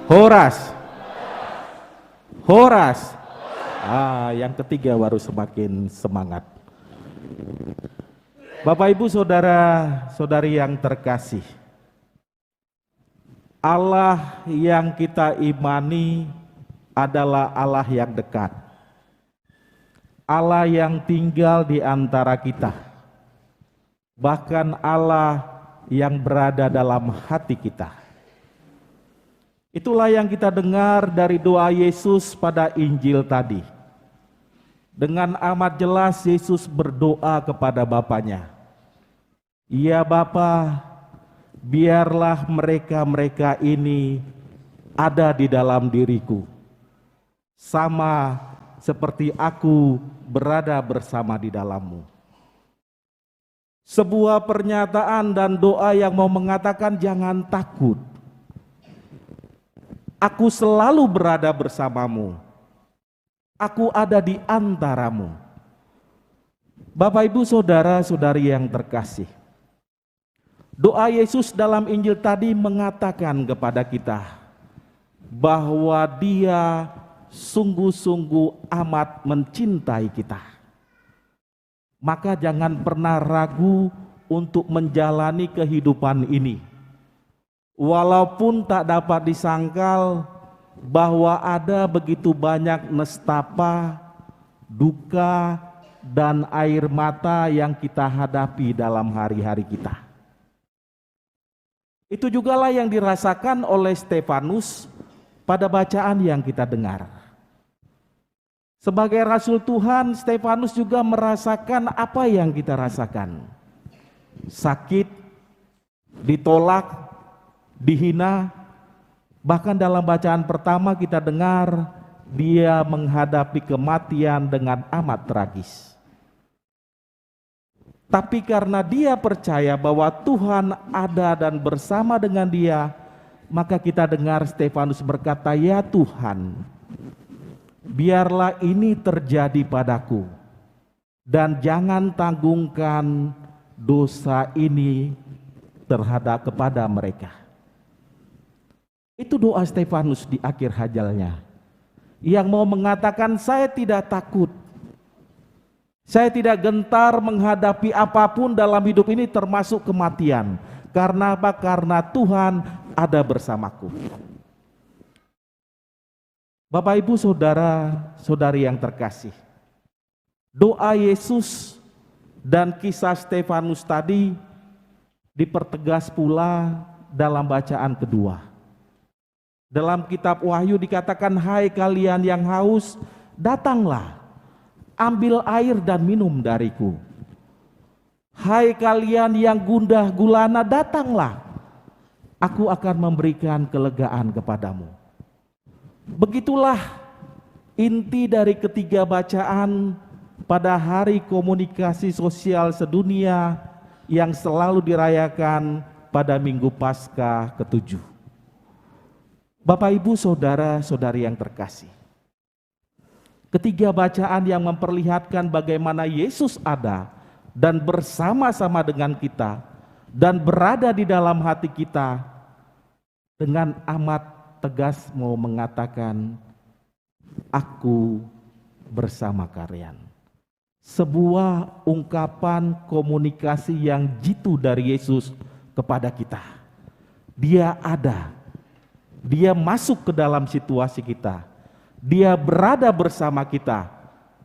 Horas. Horas. Yang ketiga baru semakin semangat. Bapak Ibu saudara-saudari yang terkasih, Allah yang kita imani adalah Allah yang dekat, Allah yang tinggal di antara kita, bahkan Allah yang berada dalam hati kita. Itulah yang kita dengar dari doa Yesus pada Injil tadi. Dengan amat jelas Yesus berdoa kepada Bapanya. Ya Bapa, biarlah mereka-mereka ini ada di dalam diriku, sama seperti aku berada bersama di dalammu. Sebuah pernyataan dan doa yang mau mengatakan jangan takut. Aku selalu berada bersamamu. Aku ada di antaramu. Bapak Ibu saudara-saudari yang terkasih, doa Yesus dalam Injil tadi mengatakan kepada kita bahwa Dia sungguh-sungguh amat mencintai kita. Maka jangan pernah ragu untuk menjalani kehidupan ini. Walaupun tak dapat disangkal bahwa ada begitu banyak nestapa, duka, dan air mata yang kita hadapi dalam hari-hari kita. Itu jugalah yang dirasakan oleh Stefanus pada bacaan yang kita dengar. Sebagai Rasul Tuhan, Stefanus juga merasakan apa yang kita rasakan. Sakit, ditolak, dihina. Bahkan dalam bacaan pertama kita dengar dia menghadapi kematian dengan amat tragis. Tapi karena dia percaya bahwa Tuhan ada dan bersama dengan dia, maka kita dengar Stefanus berkata, "Ya Tuhan, biarlah ini terjadi padaku, dan jangan tanggungkan dosa ini kepada mereka." Itu doa Stefanus di akhir hajalnya, yang mau mengatakan, saya tidak takut, saya tidak gentar menghadapi apapun dalam hidup ini termasuk kematian. Karena apa? Karena Tuhan ada bersamaku. Bapak Ibu saudara-saudari yang terkasih, doa Yesus dan kisah Stefanus tadi dipertegas pula dalam bacaan kedua. Dalam kitab Wahyu dikatakan, hai kalian yang haus, datanglah, ambil air dan minum dariku. Hai kalian yang gundah gulana, datanglah, aku akan memberikan kelegaan kepadamu. Begitulah inti dari ketiga bacaan pada hari komunikasi sosial sedunia yang selalu dirayakan pada Minggu Paskah ke-7. Bapak Ibu saudara-saudari yang terkasih, ketiga bacaan yang memperlihatkan bagaimana Yesus ada dan bersama-sama dengan kita dan berada di dalam hati kita, dengan amat tegas mau mengatakan, aku bersama kalian. Sebuah ungkapan komunikasi yang jitu dari Yesus kepada kita. Dia ada. Dia masuk ke dalam situasi kita. Dia berada bersama kita.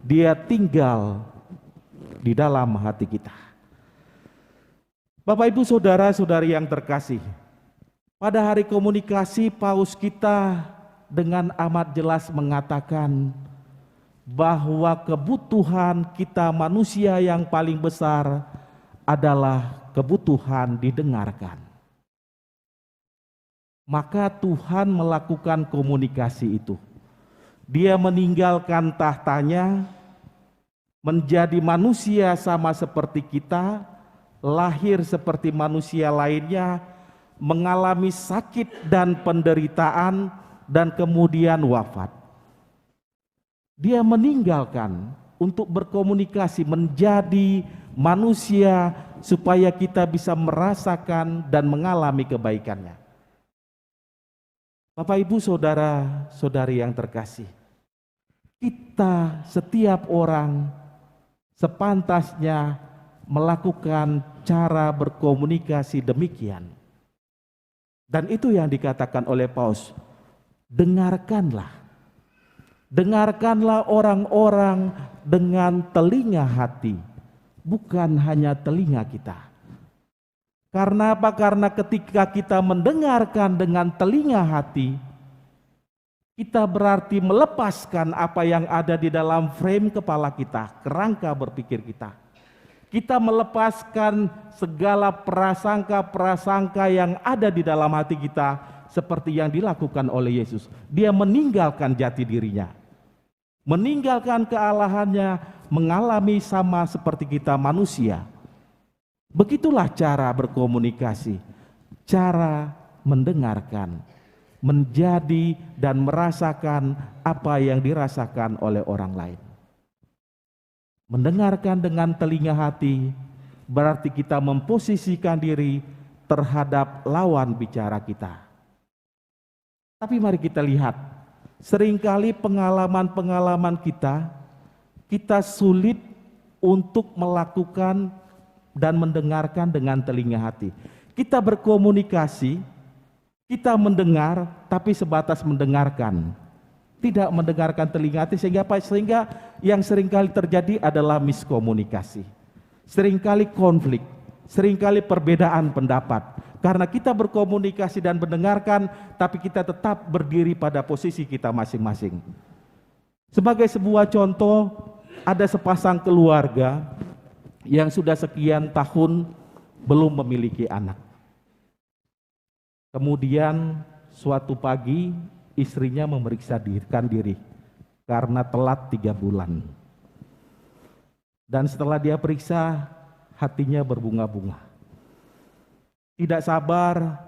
Dia tinggal di dalam hati kita. Bapak Ibu saudara-saudari yang terkasih, pada hari komunikasi paus kita dengan amat jelas mengatakan bahwa kebutuhan kita manusia yang paling besar adalah kebutuhan didengarkan. Maka Tuhan melakukan komunikasi itu. Dia meninggalkan tahtanya, menjadi manusia sama seperti kita, lahir seperti manusia lainnya, mengalami sakit dan penderitaan, dan kemudian wafat. Dia meninggalkan untuk berkomunikasi, menjadi manusia supaya kita bisa merasakan dan mengalami kebaikannya. Bapak Ibu saudara-saudari yang terkasih, kita setiap orang sepantasnya melakukan cara berkomunikasi demikian. Dan itu yang dikatakan oleh Paus, dengarkanlah. Dengarkanlah orang-orang dengan telinga hati, bukan hanya telinga kita. Karena apa? Karena ketika kita mendengarkan dengan telinga hati, kita berarti melepaskan apa yang ada di dalam frame kepala kita, kerangka berpikir kita. Kita melepaskan segala prasangka-prasangka yang ada di dalam hati kita, seperti yang dilakukan oleh Yesus. Dia meninggalkan jati dirinya, meninggalkan kealahannya, mengalami sama seperti kita manusia. Begitulah cara berkomunikasi, cara mendengarkan, menjadi dan merasakan apa yang dirasakan oleh orang lain. Mendengarkan dengan telinga hati berarti kita memposisikan diri terhadap lawan bicara kita. Tapi mari kita lihat, seringkali pengalaman-pengalaman kita sulit untuk melakukan dan mendengarkan dengan telinga hati. Kita berkomunikasi, kita mendengar, tapi sebatas mendengarkan. Tidak mendengarkan telinga hati, sehingga apa? Sehingga yang seringkali terjadi adalah miskomunikasi. Seringkali konflik, seringkali perbedaan pendapat. Karena kita berkomunikasi dan mendengarkan, tapi kita tetap berdiri pada posisi kita masing-masing. Sebagai sebuah contoh, ada sepasang keluarga yang sudah sekian tahun belum memiliki anak. Kemudian suatu pagi istrinya memeriksa diri karena telat 3 bulan. Dan setelah dia periksa, hatinya berbunga-bunga. Tidak sabar,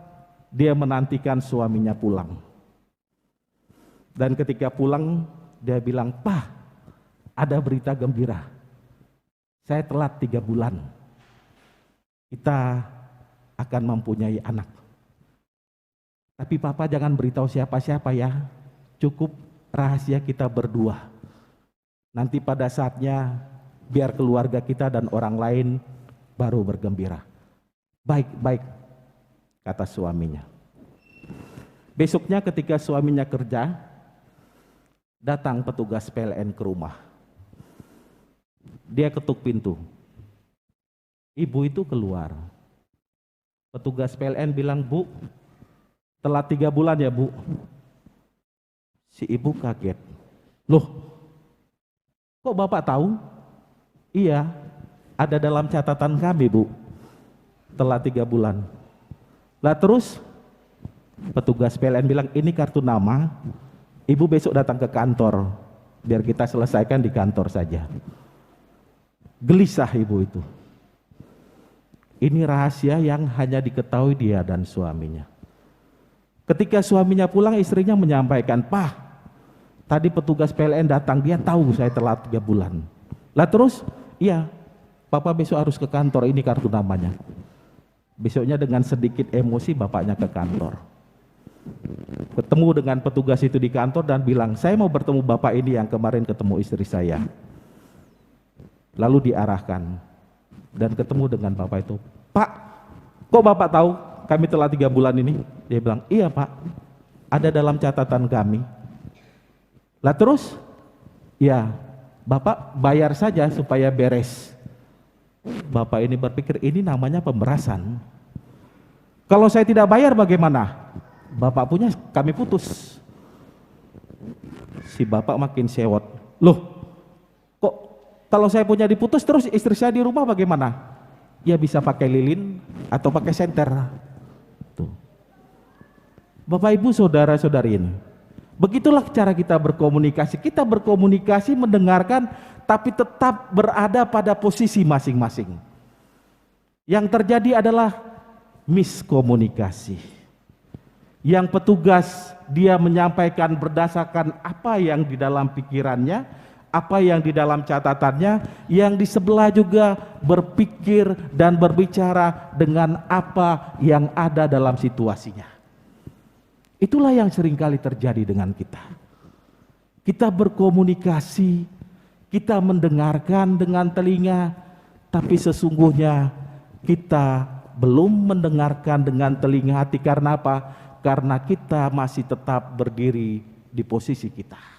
dia menantikan suaminya pulang. Dan ketika pulang, dia bilang, "Pak, ada berita gembira. Saya telat 3 bulan. Kita akan mempunyai anak. Tapi Papa jangan beritahu siapa-siapa ya. Cukup rahasia kita berdua. Nanti pada saatnya biar keluarga kita dan orang lain baru bergembira." "Baik," kata suaminya. Besoknya ketika suaminya kerja, datang petugas PLN ke rumah. Dia ketuk pintu. Ibu itu keluar. Petugas PLN bilang, "Bu, telat 3 bulan ya, Bu?" Si ibu kaget. "Loh, kok Bapak tahu?" "Iya, ada dalam catatan kami, Bu. Telat 3 bulan." Lah terus petugas PLN bilang, "Ini kartu nama, Ibu besok datang ke kantor, biar kita selesaikan di kantor saja." Gelisah ibu itu. Ini rahasia yang hanya diketahui dia dan suaminya. Ketika suaminya pulang, istrinya menyampaikan, "Pak, tadi petugas PLN datang, dia tahu saya telat 3 bulan. Lah terus?" "Iya, Papa besok harus ke kantor, ini kartu namanya." Besoknya dengan sedikit emosi bapaknya ke kantor. Ketemu dengan petugas itu di kantor dan bilang, "Saya mau bertemu Bapak ini yang kemarin ketemu istri saya." Lalu diarahkan dan ketemu dengan Bapak itu. "Pak, kok Bapak tahu kami telah 3 bulan ini?" Dia bilang, "Iya Pak, ada dalam catatan kami." Lah terus? "Ya, Bapak bayar saja supaya beres." Bapak ini berpikir, ini namanya pemerasan. "Kalau saya tidak bayar bagaimana?" "Bapak punya, kami putus." Si bapak makin sewot. "Loh, kok kalau saya punya diputus terus istri saya di rumah bagaimana?" "Ya bisa pakai lilin atau pakai senter." Tuh. Bapak Ibu saudara-saudari ini, begitulah cara kita berkomunikasi. Kita berkomunikasi, mendengarkan, tapi tetap berada pada posisi masing-masing. Yang terjadi adalah miskomunikasi. Yang petugas dia menyampaikan berdasarkan apa yang di dalam pikirannya, apa yang di dalam catatannya, yang di sebelah juga berpikir dan berbicara dengan apa yang ada dalam situasinya. Itulah yang seringkali terjadi dengan kita. Kita berkomunikasi, kita mendengarkan dengan telinga, tapi sesungguhnya kita belum mendengarkan dengan telinga hati. Karena apa? Karena kita masih tetap berdiri di posisi kita.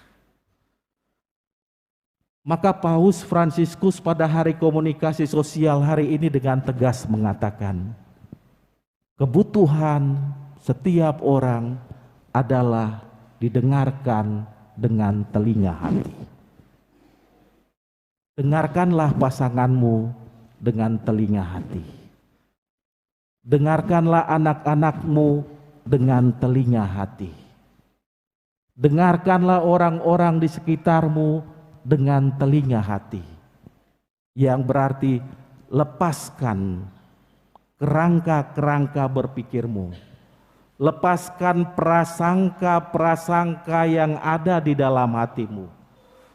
Maka Paus Fransiskus pada hari komunikasi sosial hari ini dengan tegas mengatakan, kebutuhan setiap orang adalah didengarkan dengan telinga hati. Dengarkanlah pasanganmu dengan telinga hati. Dengarkanlah anak-anakmu dengan telinga hati. Dengarkanlah orang-orang di sekitarmu dengan telinga hati. Yang berarti lepaskan kerangka-kerangka berpikirmu. Lepaskan prasangka-prasangka yang ada di dalam hatimu.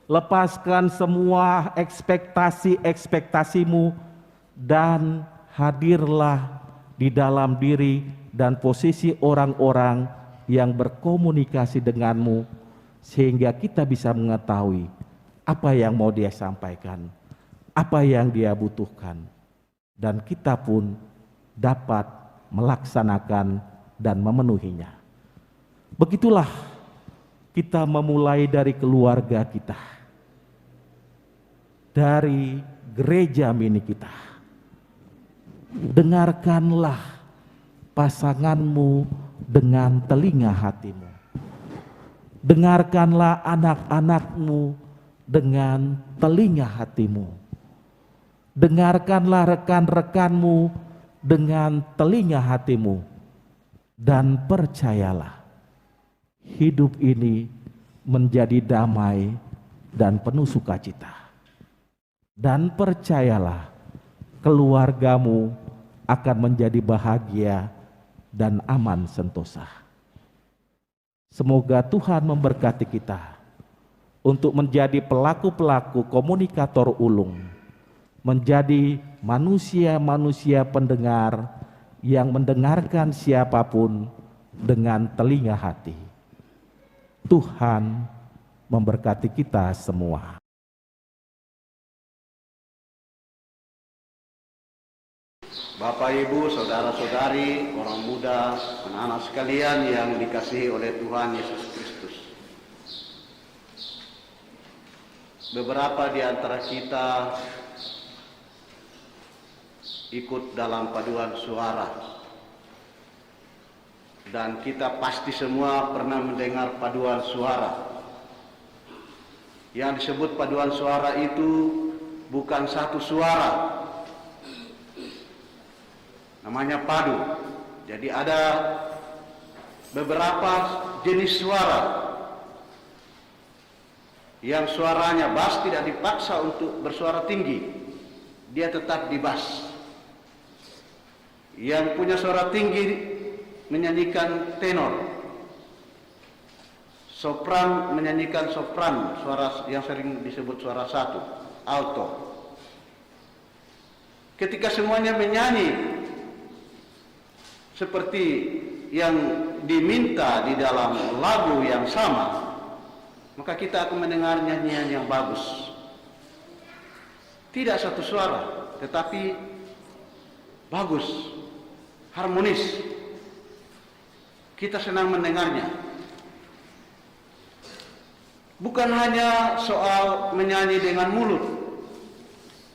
Lepaskan semua ekspektasi-ekspektasimu dan hadirlah di dalam diri dan posisi orang-orang yang berkomunikasi denganmu, sehingga kita bisa mengetahui apa yang mau dia sampaikan, apa yang dia butuhkan, dan kita pun dapat melaksanakan dan memenuhinya. Begitulah kita memulai dari keluarga kita, dari gereja mini kita. Dengarkanlah pasanganmu dengan telinga hatimu. Dengarkanlah anak-anakmu dengan telinga hatimu. Dengarkanlah rekan-rekanmu dengan telinga hatimu. Dan percayalah, hidup ini menjadi damai dan penuh sukacita. Dan percayalah, keluargamu akan menjadi bahagia dan aman sentosa. Semoga Tuhan memberkati kita untuk menjadi pelaku-pelaku komunikator ulung, menjadi manusia-manusia pendengar yang mendengarkan siapapun dengan telinga hati. Tuhan memberkati kita semua. Bapak, Ibu, saudara-saudari, orang muda, anak-anak sekalian yang dikasihi oleh Tuhan Yesus Kristus. Beberapa di antara kita ikut dalam paduan suara. Dan kita pasti semua pernah mendengar paduan suara. Yang disebut paduan suara itu bukan satu suara, namanya padu. Jadi ada beberapa jenis suara. Yang suaranya bass tidak dipaksa untuk bersuara tinggi, dia tetap di bass. Yang punya suara tinggi menyanyikan tenor, sopran menyanyikan sopran, suara yang sering disebut suara satu, alto. Ketika semuanya menyanyi seperti yang diminta di dalam lagu yang sama, maka kita akan mendengar nyanyian yang bagus. Tidak satu suara, tetapi bagus, harmonis. Kita senang mendengarnya. Bukan hanya soal menyanyi dengan mulut.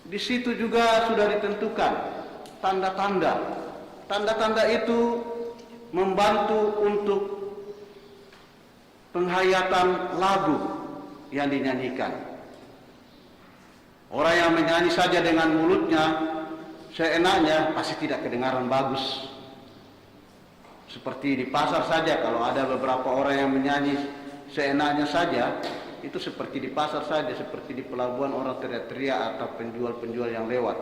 Di situ juga sudah ditentukan tanda-tanda. Tanda-tanda itu membantu untuk penghayatan lagu yang dinyanyikan. Orang yang menyanyi saja dengan mulutnya seenaknya pasti tidak kedengaran bagus. Seperti di pasar saja, kalau ada beberapa orang yang menyanyi seenaknya saja, itu seperti di pasar saja, seperti di pelabuhan orang teriak-teriak atau penjual-penjual yang lewat.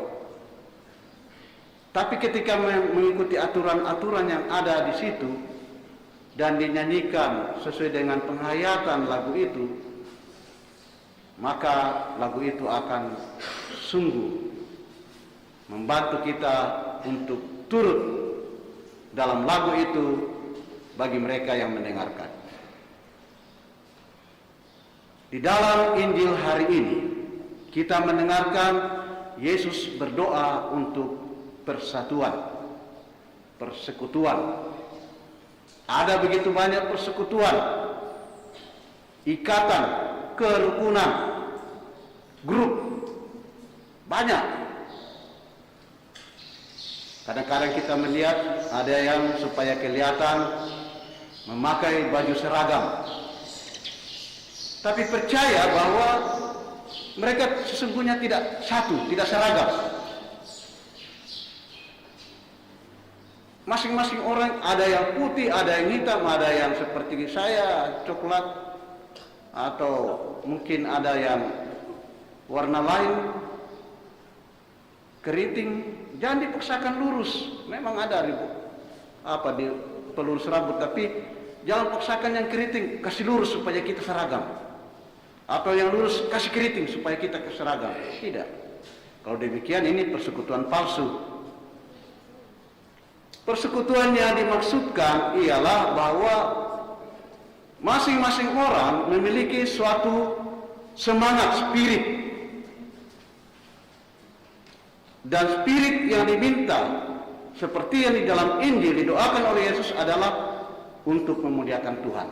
Tapi ketika mengikuti aturan-aturan yang ada di situ dan dinyanyikan sesuai dengan penghayatan lagu itu, maka lagu itu akan sungguh membantu kita untuk turut dalam lagu itu bagi mereka yang mendengarkan. Di dalam Injil hari ini kita mendengarkan Yesus berdoa untuk persatuan, persekutuan. Ada begitu banyak persekutuan, ikatan, kerukunan, grup, banyak. Kadang-kadang kita melihat ada yang supaya kelihatan memakai baju seragam, tapi percaya bahwa mereka sesungguhnya tidak satu, tidak seragam. Masing-masing orang ada yang putih, ada yang hitam, ada yang seperti saya, coklat, atau mungkin ada yang warna lain, keriting. Jangan dipaksakan lurus. Memang ada di pelurus rambut, tapi jangan paksakan yang keriting, kasih lurus supaya kita seragam. Atau yang lurus kasih keriting supaya kita seragam. Tidak. Kalau demikian ini persekutuan palsu. Persekutuan yang dimaksudkan ialah bahwa masing-masing orang memiliki suatu semangat, spirit. Dan spirit yang diminta seperti yang di dalam Injil didoakan oleh Yesus adalah untuk memuliakan Tuhan.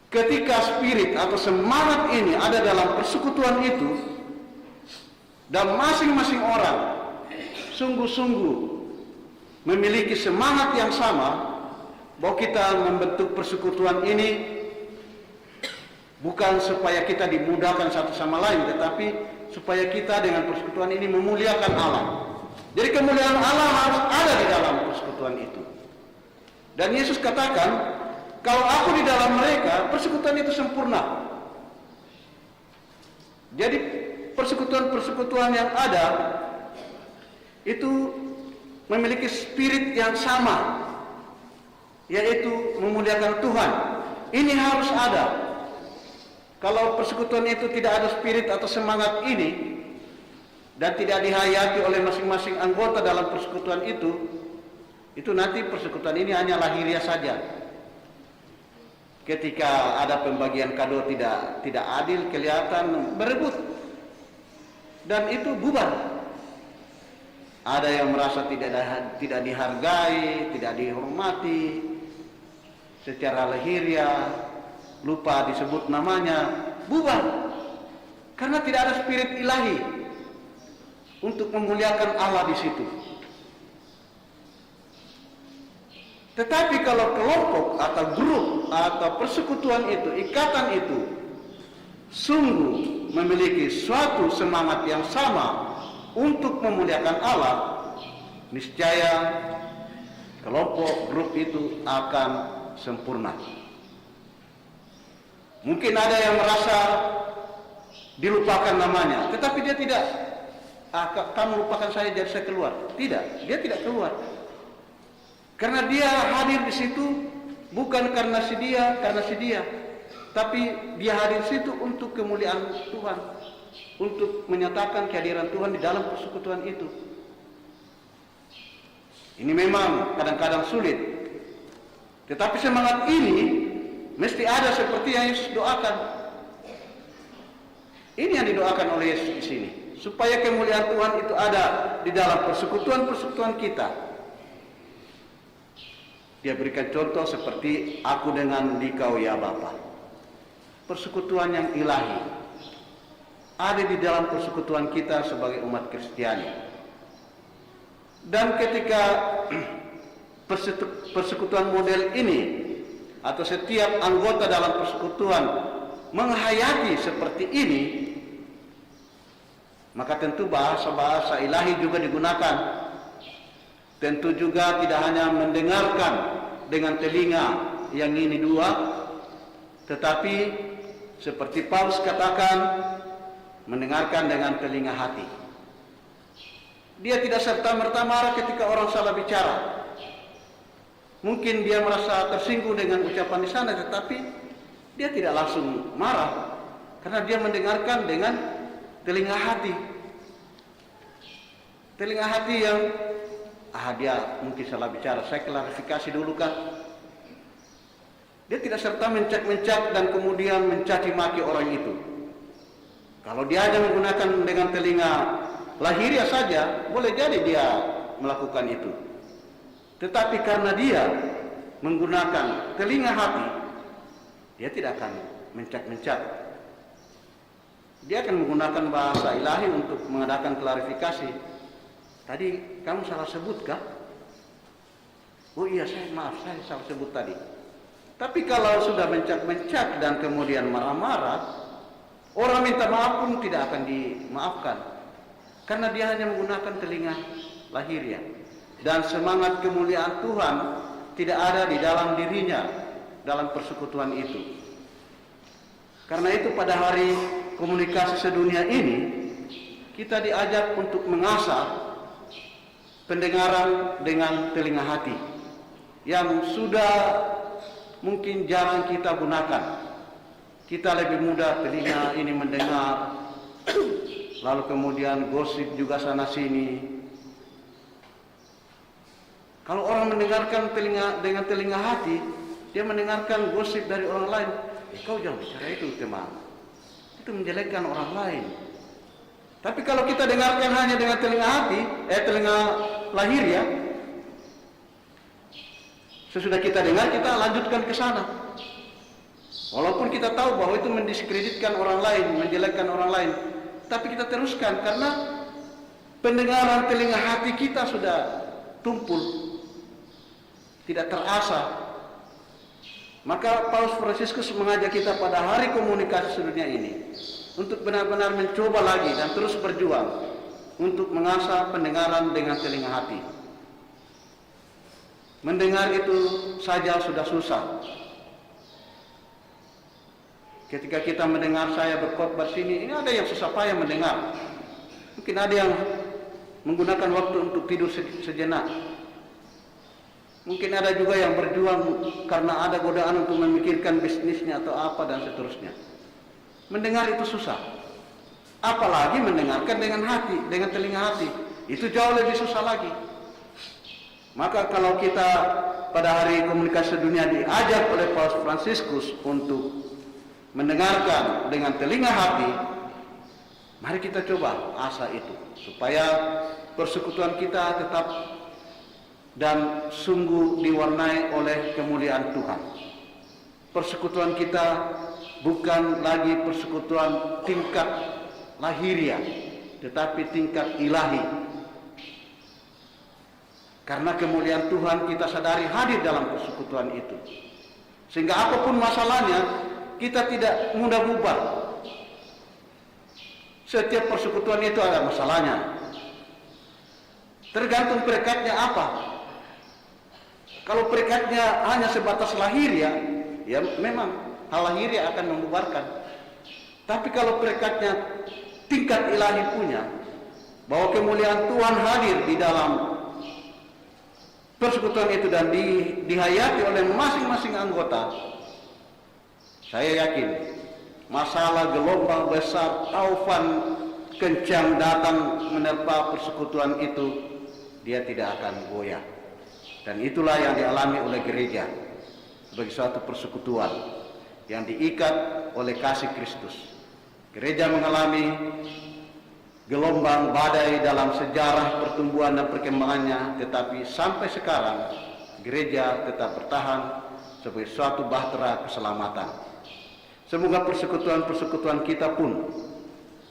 Ketika spirit atau semangat ini ada dalam persekutuan itu, dan masing-masing orang sungguh-sungguh memiliki semangat yang sama, bahwa kita membentuk persekutuan ini bukan supaya kita dimudahkan satu sama lain, tetapi supaya kita dengan persekutuan ini memuliakan Allah. Jadi kemuliaan Allah harus ada di dalam persekutuan itu. Dan Yesus katakan, kalau aku di dalam mereka, persekutuan itu sempurna. Jadi persekutuan-persekutuan yang ada itu memiliki spirit yang sama, yaitu memuliakan Tuhan. Ini harus ada. Kalau persekutuan itu tidak ada spirit atau semangat ini dan tidak dihayati oleh masing-masing anggota dalam persekutuan itu nanti persekutuan ini hanya lahiriah saja. Ketika ada pembagian kado tidak adil, kelihatan berebut, dan itu bubar. Ada yang merasa tidak dihargai, tidak dihormati secara lahiriah, lupa disebut namanya, bubar. Karena tidak ada spirit ilahi untuk memuliakan Allah di situ. Tetapi kalau kelompok atau grup atau persekutuan itu, ikatan itu sungguh memiliki suatu semangat yang sama untuk memuliakan Allah, niscaya kelompok grup itu akan sempurna. Mungkin ada yang merasa dilupakan namanya, tetapi dia tidak, kamu lupakan saya jadi saya keluar. Tidak, dia tidak keluar. Karena dia hadir di situ bukan karena si dia, tapi dia hadir di situ untuk kemuliaan Tuhan, untuk menyatakan kehadiran Tuhan di dalam persekutuan itu. Ini memang kadang-kadang sulit, tetapi semangat ini mesti ada seperti yang Yesus doakan. Ini yang didoakan oleh Yesus di sini, supaya kemuliaan Tuhan itu ada di dalam persekutuan-persekutuan kita. Dia berikan contoh seperti aku dengan Dikau ya Bapa. Persekutuan yang ilahi ada di dalam persekutuan kita sebagai umat Kristiani. Dan ketika persekutuan model ini atau setiap anggota dalam persekutuan menghayati seperti ini, maka tentu bahasa-bahasa ilahi juga digunakan. Tentu juga tidak hanya mendengarkan dengan telinga yang ini dua, tetapi seperti Paulus katakan, mendengarkan dengan telinga hati. Dia tidak serta-merta marah ketika orang salah bicara. Mungkin dia merasa tersinggung dengan ucapan di sana, tetapi dia tidak langsung marah, karena dia mendengarkan dengan telinga hati. Telinga hati yang dia mungkin salah bicara, saya klarifikasi dulu kan. Dia tidak serta mencak-mencak dan kemudian mencaci maki orang itu. Kalau dia hanya menggunakan dengan telinga lahiriah saja, boleh jadi dia melakukan itu. Tetapi karena dia menggunakan telinga hati, dia tidak akan mencak-mencak. Dia akan menggunakan bahasa ilahi untuk mengadakan klarifikasi. Tadi kamu salah sebut kah? Oh iya, saya salah sebut tadi. Tapi kalau sudah mencak-mencak dan kemudian marah-marah, orang minta maaf pun tidak akan dimaafkan. Karena dia hanya menggunakan telinga lahiriah. Dan semangat kemuliaan Tuhan tidak ada di dalam dirinya dalam persekutuan itu. Karena itu pada hari komunikasi sedunia ini, kita diajak untuk mengasah pendengaran dengan telinga hati yang sudah mungkin jarang kita gunakan. Kita lebih mudah telinga ini mendengar, lalu kemudian gosip juga sana sini. Kalau orang mendengarkan dengan telinga hati, dia mendengarkan gosip dari orang lain. Kau jangan bicara itu, teman. Itu menjelekkan orang lain. Tapi kalau kita dengarkan hanya dengan telinga hati, telinga lahiriah, sesudah kita dengar, kita lanjutkan ke sana. Walaupun kita tahu bahwa itu mendiskreditkan orang lain, menjelekkan orang lain, tapi kita teruskan karena pendengaran telinga hati kita sudah tumpul, tidak terasa. Maka Paus Fransiskus mengajak kita pada hari komunikasi sedunia ini untuk benar-benar mencoba lagi dan terus berjuang untuk mengasah pendengaran dengan telinga hati. Mendengar itu saja sudah susah. Ketika kita mendengar saya berkhotbah sini, ini ada yang susah payah mendengar. Mungkin ada yang menggunakan waktu untuk tidur sejenak. Mungkin ada juga yang berjuang karena ada godaan untuk memikirkan bisnisnya atau apa dan seterusnya. Mendengar itu susah. Apalagi mendengarkan dengan hati, dengan telinga hati. Itu jauh lebih susah lagi. Maka kalau kita pada hari komunikasi dunia diajak oleh Paus Fransiskus untuk mendengarkan dengan telinga hati, mari kita coba asah itu. Supaya persekutuan kita tetap dan sungguh diwarnai oleh kemuliaan Tuhan. Persekutuan kita bukan lagi persekutuan tingkat lahiriah, tetapi tingkat ilahi. Karena kemuliaan Tuhan kita sadari hadir dalam persekutuan itu. Sehingga apapun masalahnya, kita tidak mudah bubar. Setiap persekutuan itu ada masalahnya. Tergantung perekatnya apa. Kalau perekatnya hanya sebatas lahiriah, ya memang hal lahiriah akan membubarkan. Tapi kalau perekatnya tingkat ilahi punya, bahwa kemuliaan Tuhan hadir di dalam persekutuan itu dan dihayati oleh masing-masing anggota, saya yakin masalah gelombang besar taufan kencang datang menerpa persekutuan itu, dia tidak akan goyah. Dan itulah yang dialami oleh gereja sebagai suatu persekutuan yang diikat oleh kasih Kristus. Gereja mengalami gelombang badai dalam sejarah pertumbuhan dan perkembangannya, tetapi sampai sekarang gereja tetap bertahan sebagai suatu bahtera keselamatan. Semoga persekutuan-persekutuan kita pun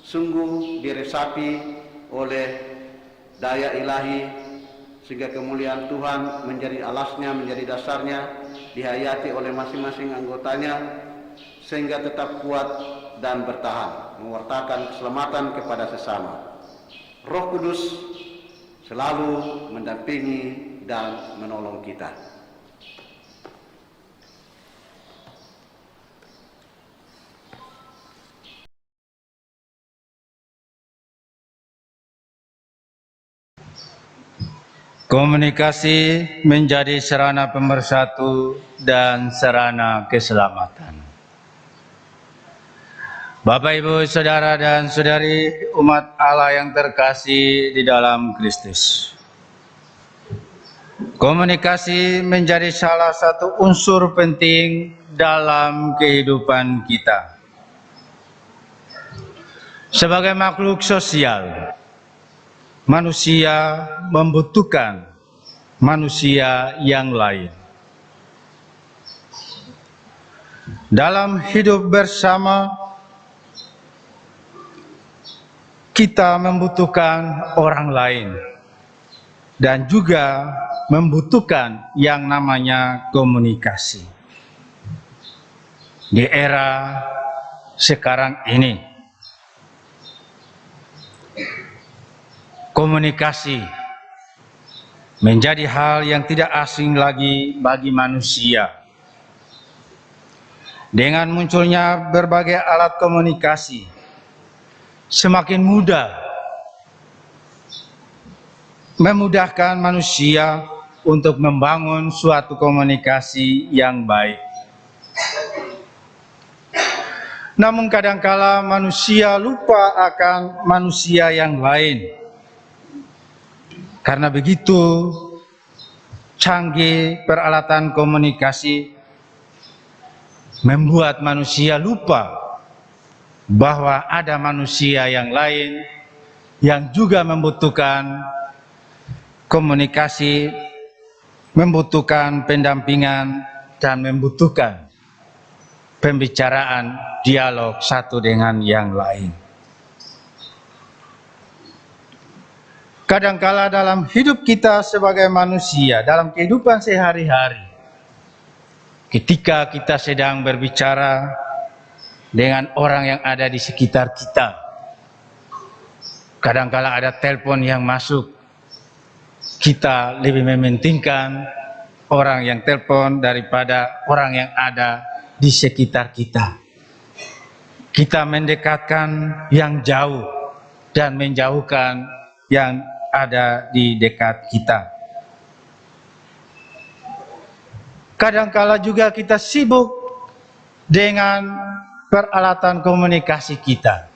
sungguh diresapi oleh daya ilahi, sehingga kemuliaan Tuhan menjadi alasnya, menjadi dasarnya, dihayati oleh masing-masing anggotanya, sehingga tetap kuat dan bertahan, mewartakan keselamatan kepada sesama. Roh Kudus selalu mendampingi dan menolong kita. Komunikasi menjadi sarana pemersatu dan sarana keselamatan. Bapak, Ibu, Saudara dan Saudari, umat Allah yang terkasih di dalam Kristus. Komunikasi menjadi salah satu unsur penting dalam kehidupan kita. Sebagai makhluk sosial, manusia membutuhkan manusia yang lain. Dalam hidup bersama, kita membutuhkan orang lain dan juga membutuhkan yang namanya komunikasi. Di era sekarang ini, komunikasi menjadi hal yang tidak asing lagi bagi manusia. Dengan munculnya berbagai alat komunikasi, semakin mudah memudahkan manusia untuk membangun suatu komunikasi yang baik. Namun kadangkala manusia lupa akan manusia yang lain. Karena begitu canggih peralatan komunikasi membuat manusia lupa bahwa ada manusia yang lain yang juga membutuhkan komunikasi, membutuhkan pendampingan, dan membutuhkan pembicaraan, dialog satu dengan yang lain. Kadangkala dalam hidup kita sebagai manusia, dalam kehidupan sehari-hari, ketika kita sedang berbicara dengan orang yang ada di sekitar kita, kadangkala ada telepon yang masuk, kita lebih mementingkan orang yang telepon daripada orang yang ada di sekitar kita. Kita mendekatkan yang jauh dan menjauhkan yang ada di dekat kita. Kadangkala juga kita sibuk dengan peralatan komunikasi kita,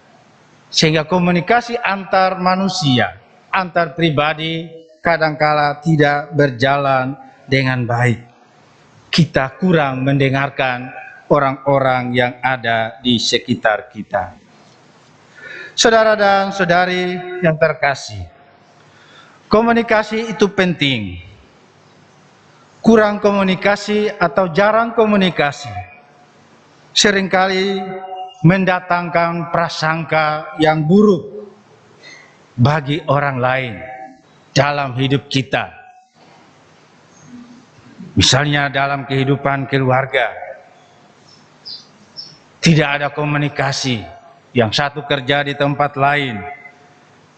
sehingga komunikasi antar manusia, antar pribadi kadangkala tidak berjalan dengan baik. Kita kurang mendengarkan orang-orang yang ada di sekitar kita. Saudara dan saudari yang terkasih, komunikasi itu penting. Kurang komunikasi atau jarang komunikasi seringkali mendatangkan prasangka yang buruk bagi orang lain dalam hidup kita. Misalnya dalam kehidupan keluarga, tidak ada komunikasi. Yang satu kerja di tempat lain,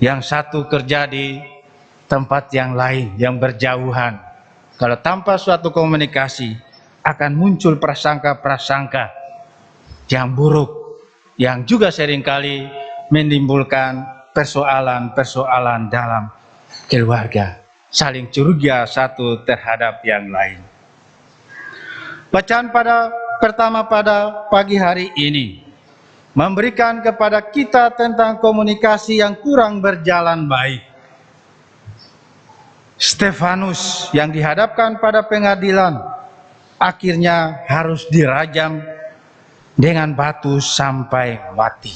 yang satu kerja di tempat yang lain, yang berjauhan. Kalau tanpa suatu komunikasi, akan muncul prasangka-prasangka yang buruk, yang juga seringkali menimbulkan persoalan-persoalan dalam keluarga, saling curiga satu terhadap yang lain. Bacaan pertama pada pagi hari ini memberikan kepada kita tentang komunikasi yang kurang berjalan baik. Stefanus yang dihadapkan pada pengadilan akhirnya harus dirajam dengan batu sampai mati.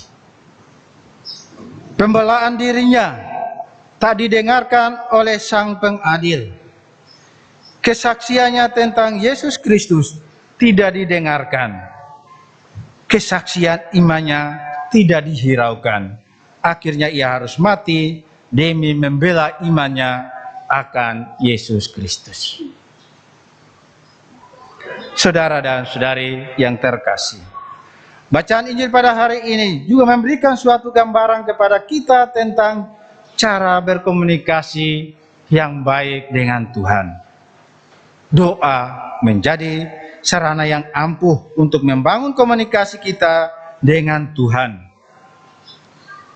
Pembelaan dirinya tak didengarkan oleh sang pengadil. Kesaksiannya tentang Yesus Kristus tidak didengarkan. Kesaksian imannya tidak dihiraukan. Akhirnya ia harus mati demi membela imannya akan Yesus Kristus. Saudara dan saudari yang terkasih, bacaan Injil pada hari ini juga memberikan suatu gambaran kepada kita tentang cara berkomunikasi yang baik dengan Tuhan. Doa menjadi sarana yang ampuh untuk membangun komunikasi kita dengan Tuhan.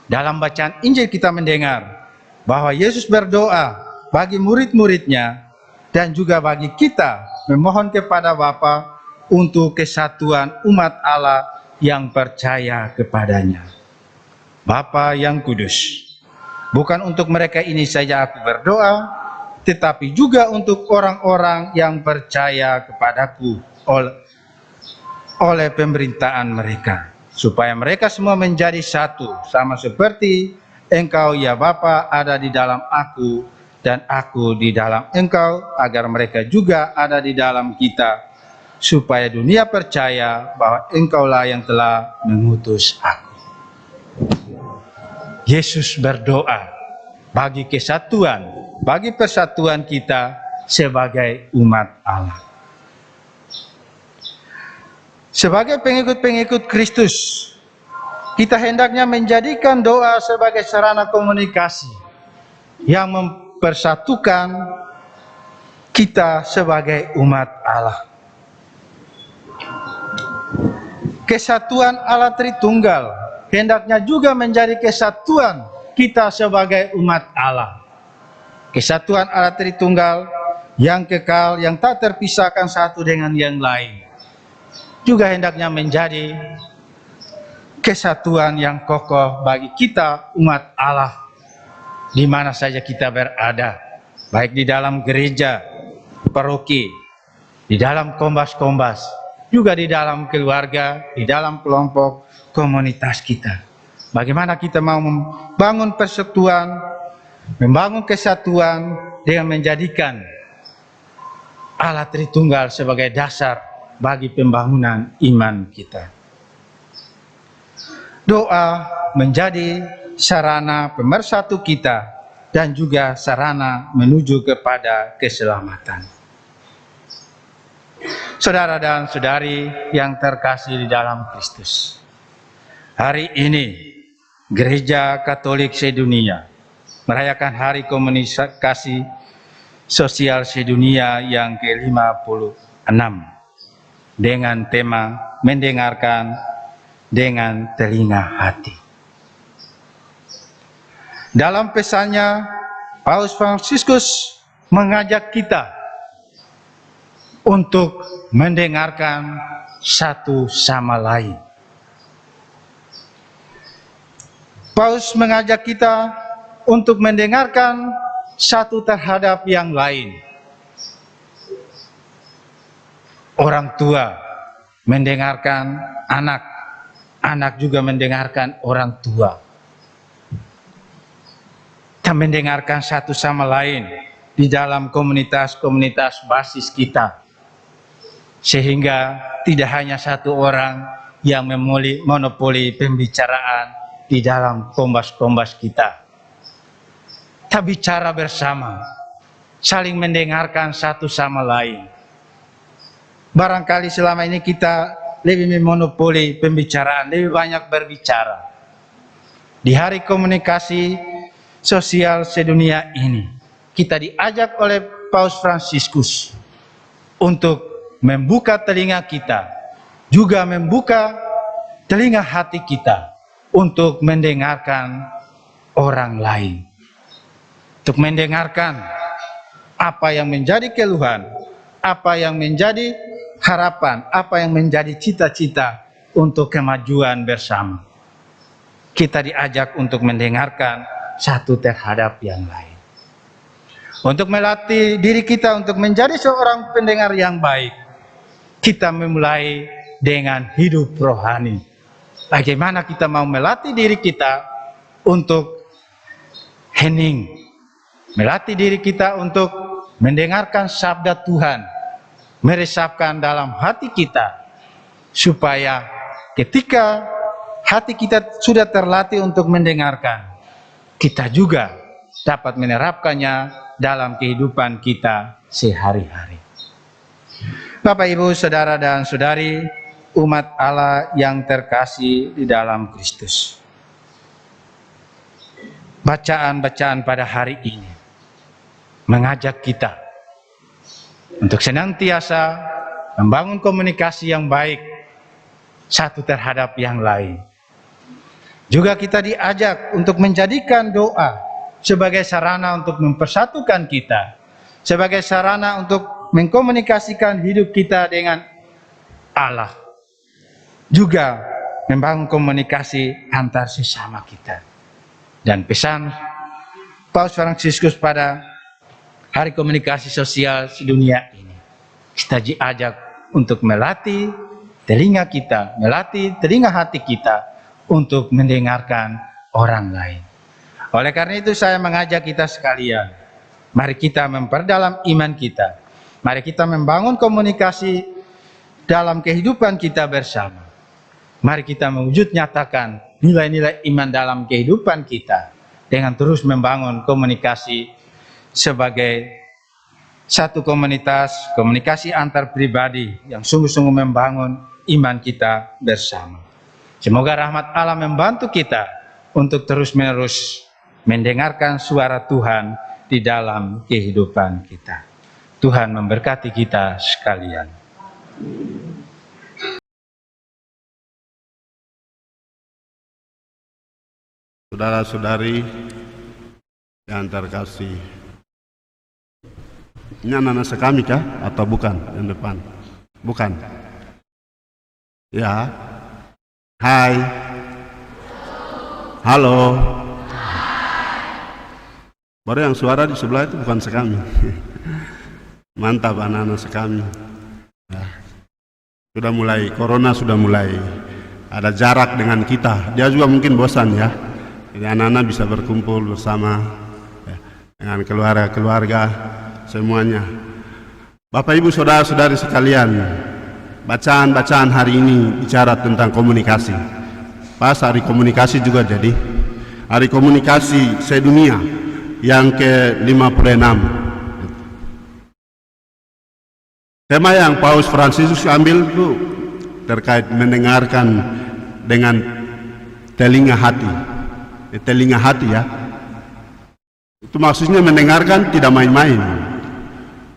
Dalam bacaan Injil kita mendengar bahwa Yesus berdoa bagi murid-muridnya dan juga bagi kita, memohon kepada Bapa untuk kesatuan umat Allah yang percaya kepadanya. Bapa yang kudus, bukan untuk mereka ini saja aku berdoa, tetapi juga untuk orang-orang yang percaya kepadaku oleh pemberitaan mereka, supaya mereka semua menjadi satu, sama seperti Engkau ya Bapa ada di dalam aku dan aku di dalam Engkau, agar mereka juga ada di dalam kita, supaya dunia percaya bahwa Engkaulah yang telah mengutus aku. Yesus berdoa bagi kesatuan, bagi persatuan kita sebagai umat Allah. Sebagai pengikut-pengikut Kristus, kita hendaknya menjadikan doa sebagai sarana komunikasi yang mempersatukan kita sebagai umat Allah. Kesatuan Allah Tritunggal hendaknya juga menjadi kesatuan kita sebagai umat Allah. Kesatuan Allah Tritunggal yang kekal, yang tak terpisahkan satu dengan yang lain, juga hendaknya menjadi kesatuan yang kokoh bagi kita umat Allah di mana saja kita berada, baik di dalam gereja, paroki, di dalam kombas-kombas, juga di dalam keluarga, di dalam kelompok komunitas kita. Bagaimana kita mau membangun persatuan, membangun kesatuan dengan menjadikan Allah Tritunggal sebagai dasar bagi pembangunan iman kita. Doa menjadi sarana pemersatu kita dan juga sarana menuju kepada keselamatan. Saudara dan saudari yang terkasih di dalam Kristus, hari ini Gereja Katolik sedunia merayakan Hari Komunikasi Sosial Sedunia yang ke-56 dengan tema mendengarkan dengan telinga hati. Dalam pesannya, Paus Fransiskus mengajak kita untuk mendengarkan satu sama lain. Paus mengajak kita untuk mendengarkan satu terhadap yang lain. Orang tua mendengarkan anak, anak juga mendengarkan orang tua. Kita mendengarkan satu sama lain di dalam komunitas-komunitas basis kita, sehingga tidak hanya satu orang yang monopoli pembicaraan di dalam kombas-kombas kita. Kita bicara bersama, saling mendengarkan satu sama lain. Barangkali selama ini kita lebih memonopoli pembicaraan, lebih banyak berbicara. Di Hari Komunikasi Sosial Sedunia ini, kita diajak oleh Paus Fransiskus untuk membuka telinga kita, juga membuka telinga hati kita untuk mendengarkan orang lain, untuk mendengarkan apa yang menjadi keluhan, apa yang menjadi harapan, apa yang menjadi cita-cita untuk kemajuan bersama. Kita diajak untuk mendengarkan satu terhadap yang lain, untuk melatih diri kita untuk menjadi seorang pendengar yang baik. Kita memulai dengan hidup rohani. Bagaimana kita mau melatih diri kita untuk hening, melatih diri kita untuk mendengarkan sabda Tuhan, meresapkan dalam hati kita, supaya ketika hati kita sudah terlatih untuk mendengarkan, kita juga dapat menerapkannya dalam kehidupan kita sehari-hari. Bapak, Ibu, Saudara dan Saudari, umat Allah yang terkasih di dalam Kristus. Bacaan-bacaan pada hari ini mengajak kita untuk senantiasa membangun komunikasi yang baik satu terhadap yang lain. Juga kita diajak untuk menjadikan doa sebagai sarana untuk mempersatukan kita, sebagai sarana untuk mengkomunikasikan hidup kita dengan Allah. Juga membangun komunikasi antar sesama kita. Dan pesan Paus Fransiskus pada Hari Komunikasi Sosial Sedunia ini. Kita diajak untuk melatih telinga kita, melatih telinga hati kita untuk mendengarkan orang lain. Oleh karena itu saya mengajak kita sekalian, mari kita memperdalam iman kita. Mari kita membangun komunikasi dalam kehidupan kita bersama. Mari kita mewujud nyatakan nilai-nilai iman dalam kehidupan kita dengan terus membangun komunikasi sebagai satu komunitas, komunikasi antar pribadi yang sungguh-sungguh membangun iman kita bersama. Semoga rahmat Allah membantu kita untuk terus-menerus mendengarkan suara Tuhan di dalam kehidupan kita. Tuhan memberkati kita sekalian. Saudara-saudari yang terkasih, ini anak-anak sekami kah? Atau bukan? Yang depan? Bukan? Ya. Hai. Halo. Baru yang suara di sebelah itu bukan sekami. Mantap anak-anak sekami. Ya. Sudah mulai, corona sudah mulai ada jarak dengan kita. Dia juga mungkin bosan ya. Jadi anak-anak bisa berkumpul bersama ya, dengan keluarga-keluarga semuanya. Bapak Ibu Saudara-saudari sekalian, bacaan-bacaan hari ini bicara tentang komunikasi. Pas hari komunikasi juga jadi hari komunikasi sedunia yang ke-56. Tema yang Paus Fransiskus ambil itu terkait mendengarkan dengan telinga hati. Telinga hati ya. Itu maksudnya mendengarkan tidak main-main.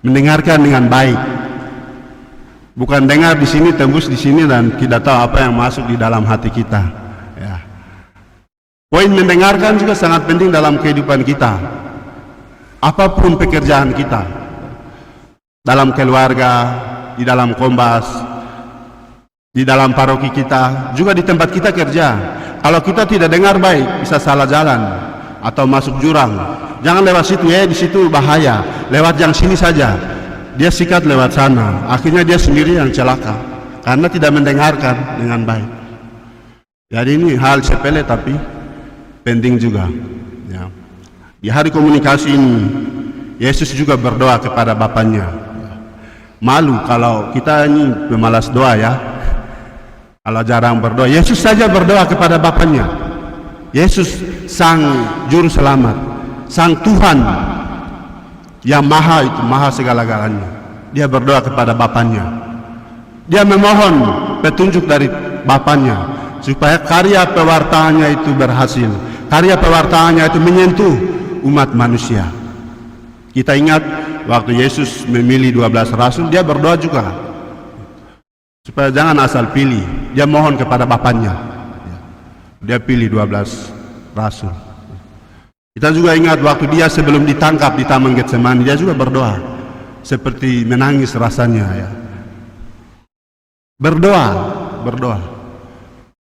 Mendengarkan dengan baik. Bukan dengar di sini tembus di sini dan tidak tahu apa yang masuk di dalam hati kita. Ya. Poin mendengarkan juga sangat penting dalam kehidupan kita. Apapun pekerjaan kita. Dalam keluarga, di dalam kombas, di dalam paroki kita, juga di tempat kita kerja. Kalau kita tidak dengar baik, bisa salah jalan atau masuk jurang. Jangan lewat situ ya, di situ bahaya. Lewat yang sini saja. Dia sikat lewat sana. Akhirnya dia sendiri yang celaka karena tidak mendengarkan dengan baik. Jadi ini hal sepele tapi penting juga. Ya. Di hari komunikasi ini, Yesus juga berdoa kepada Bapaknya. Malu kalau kita ini pemalas doa ya. Kalau jarang berdoa, Yesus saja berdoa kepada Bapaknya. Yesus Sang Juru Selamat, Sang Tuhan yang maha itu, maha segala-galanya. Dia berdoa kepada Bapaknya. Dia memohon petunjuk dari Bapaknya supaya karya pewartaannya itu berhasil. Karya pewartaannya itu menyentuh umat manusia. Kita ingat waktu Yesus memilih 12 rasul, dia berdoa juga supaya jangan asal pilih. Dia mohon kepada Bapaknya. Dia pilih 12 rasul. Kita juga ingat waktu dia sebelum ditangkap di Taman Getsemani, dia juga berdoa seperti menangis rasanya ya. Berdoa.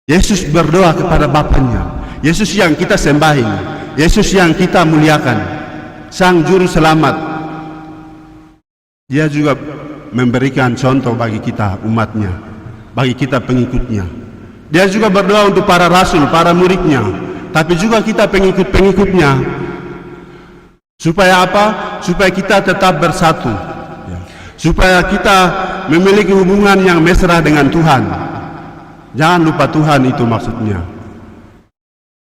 Yesus berdoa kepada Bapaknya. Yesus yang kita sembahin, Yesus yang kita muliakan, Sang Juru Selamat. Dia juga memberikan contoh bagi kita umatnya, bagi kita pengikutnya. Dia juga berdoa untuk para rasul, para muridnya, tapi juga kita pengikut-pengikutnya. Supaya apa? Supaya kita tetap bersatu ya. Supaya kita memiliki hubungan yang mesra dengan Tuhan. Jangan lupa Tuhan, itu maksudnya.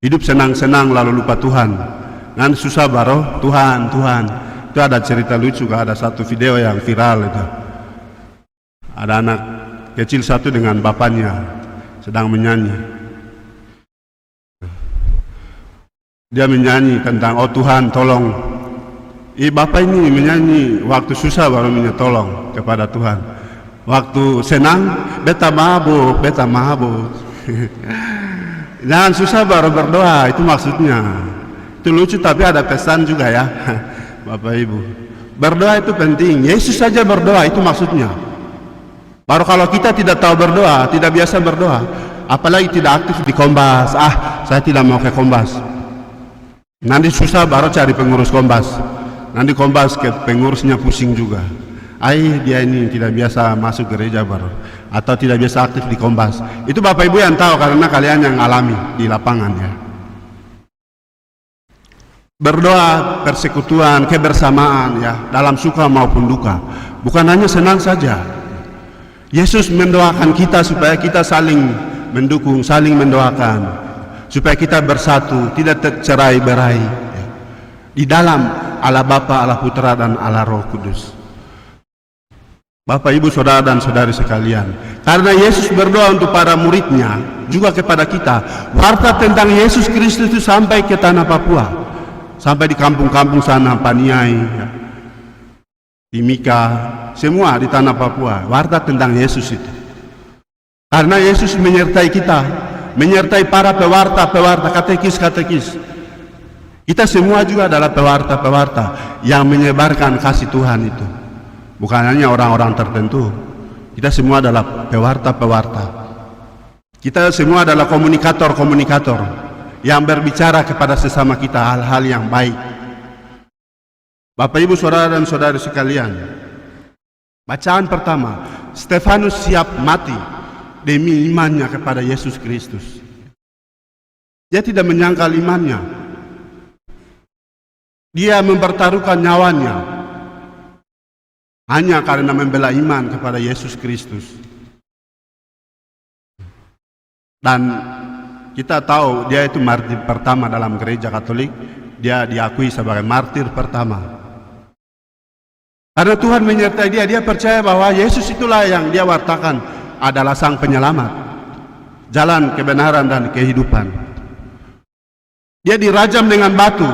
Hidup senang-senang lalu lupa Tuhan. Dan susah baru Tuhan. Itu ada cerita lucu, ada satu video yang viral itu. Ada anak kecil satu dengan bapaknya sedang menyanyi. Dia menyanyi tentang, oh Tuhan tolong. Bapak ini menyanyi waktu susah baru minta tolong kepada Tuhan. Waktu senang, beta mabuk. Jangan susah baru berdoa, itu maksudnya. Itu lucu tapi ada pesan juga ya. Bapak Ibu, berdoa itu penting. Yesus saja berdoa, itu maksudnya. Baru kalau kita tidak tahu berdoa, tidak biasa berdoa, apalagi tidak aktif di kombas, saya tidak mau ke kombas. Nanti susah baru cari pengurus kombas. nanti Kombas ke pengurusnya pusing juga. Dia ini tidak biasa masuk gereja baru, atau tidak biasa aktif di Kombas. Itu Bapak Ibu yang tahu karena kalian yang alami di lapangan ya. Berdoa, persekutuan, kebersamaan ya, dalam suka maupun duka. Bukan hanya senang saja. Yesus mendoakan kita supaya kita saling mendukung, saling mendoakan, supaya kita bersatu, tidak tercerai-berai ya. Di dalam Allah Bapa, Allah Putra, dan Allah Roh Kudus. Bapak, Ibu, Saudara, dan Saudari sekalian, karena Yesus berdoa untuk para muridnya, juga kepada kita, warta tentang Yesus Kristus itu sampai ke tanah Papua, sampai di kampung-kampung sana, Paniai ya, Timika, semua di tanah Papua, warta tentang Yesus itu. Karena Yesus menyertai kita, menyertai para pewarta-pewarta, katekis-katekis. Kita semua juga adalah pewarta-pewarta yang menyebarkan kasih Tuhan itu. Bukan hanya orang-orang tertentu, kita semua adalah pewarta-pewarta. Kita semua adalah komunikator-komunikator yang berbicara kepada sesama kita hal-hal yang baik. Bapak, Ibu, Saudara, dan Saudari sekalian, bacaan pertama, Stefanus siap mati demi imannya kepada Yesus Kristus. Dia tidak menyangkal imannya. Dia mempertaruhkan nyawanya hanya karena membela iman kepada Yesus Kristus. Dan kita tahu dia itu martir pertama dalam gereja Katolik. Dia diakui sebagai martir pertama. Karena Tuhan menyertai dia, dia percaya bahwa Yesus itulah yang dia wartakan adalah sang penyelamat, jalan kebenaran dan kehidupan. Dia dirajam dengan batu,